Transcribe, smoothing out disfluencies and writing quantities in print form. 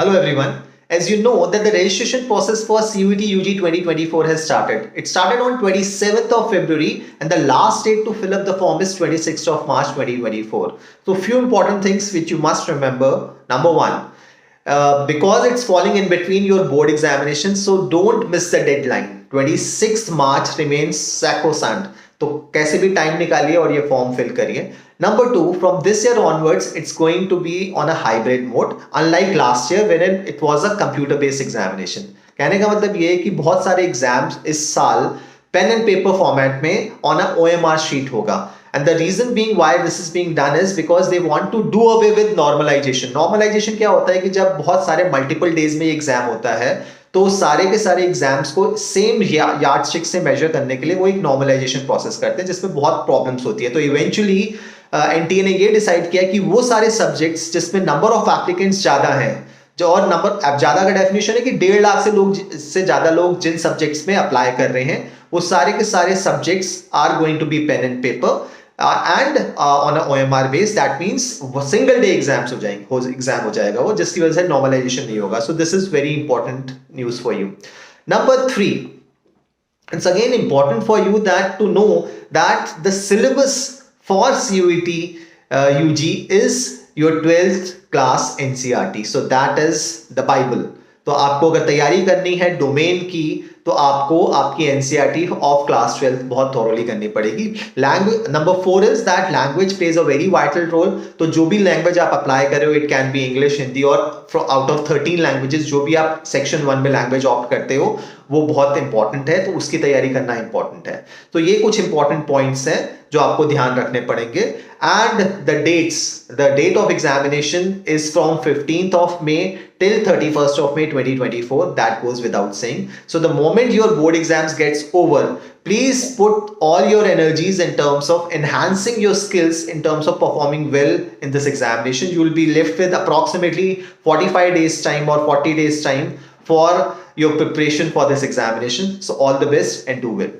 Hello everyone. As you know that the registration process for CUET UG 2024 has started. It started on 27th of February and the last date to fill up the form is 26th of March 2024. So few important things which you must remember. Number one, because it's falling in between your board examinations, so don't miss the deadline. 26th March remains sacrosanct. तो कैसे भी time निकालिए और ये form fill करिए. Number two, from this year onwards, it's going to be on a hybrid mode, unlike last year wherein it was a computer-based examination. कहने का मतलब ये है कि बहुत सारे एग्जाम्स इस साल पेन एंड पेपर फॉर्मेट में ऑन अ OMR शीट होगा. And the reason being why this is being done is because they want to do away with normalization. Normalization क्या होता है कि जब बहुत सारे multiple days में एग्जाम होता है तो सारे के सारे एग्जाम्स को सेम यार्डस्टिक से मेजर करने के लिए वो एक नॉर्मलाइजेशन प्रोसेस करते हैं जिसमें बहुत प्रॉब्लम्स होती है. तो इवेंचुअली एनटीए ने ये डिसाइड किया कि वो सारे सब्जेक्ट्स जिसमें नंबर ऑफ एप्लीकेंट्स ज्यादा हैं, जो और नंबर ज्यादा का डेफिनेशन है कि 1.5 लाख से ज्यादा लोग जिन सब्जेक्ट्स में अप्लाई कर रहे हैं वो सारे के सारे subjects are going to be pen and paper and on a OMR base. That means single day exams exam हो जाएगा वो, जिसकी वजह से नॉर्मलाइजेशन नहीं होगा. So this is very important news for you. Number 3, it's again important for you that to know that the syllabus for CUET UG is your 12th class NCERT. So that is the Bible. तो आपको अगर तैयारी करनी है domain की तो आपको आपकी NCERT ऑफ क्लास 12 बहुत थॉरोली करनी पड़ेगी. Language number 4 is that language plays a very vital role. तो जो भी लैंग्वेज आप अप्लाई कर रहे हो, it can be English, Hindi, और आउट ऑफ 13 लैंग्वेजेस जो भी आप सेक्शन 1 में लैंग्वेज ऑप्ट करते हो वो बहुत इंपॉर्टेंट है, तो उसकी तैयारी करना इंपॉर्टेंट है. तो ये कुछ इंपॉर्टेंट पॉइंट्स हैं जो आपको ध्यान रखने पड़ेंगे. And the date of examination is from 15th of May till 31st of May 2024. That goes without saying. So the moment your board exams gets over, please put all your energies in terms of enhancing your skills in terms of performing well in this examination. You will be left with approximately 45 days time or 40 days time for your preparation for this examination. So all the best and do well.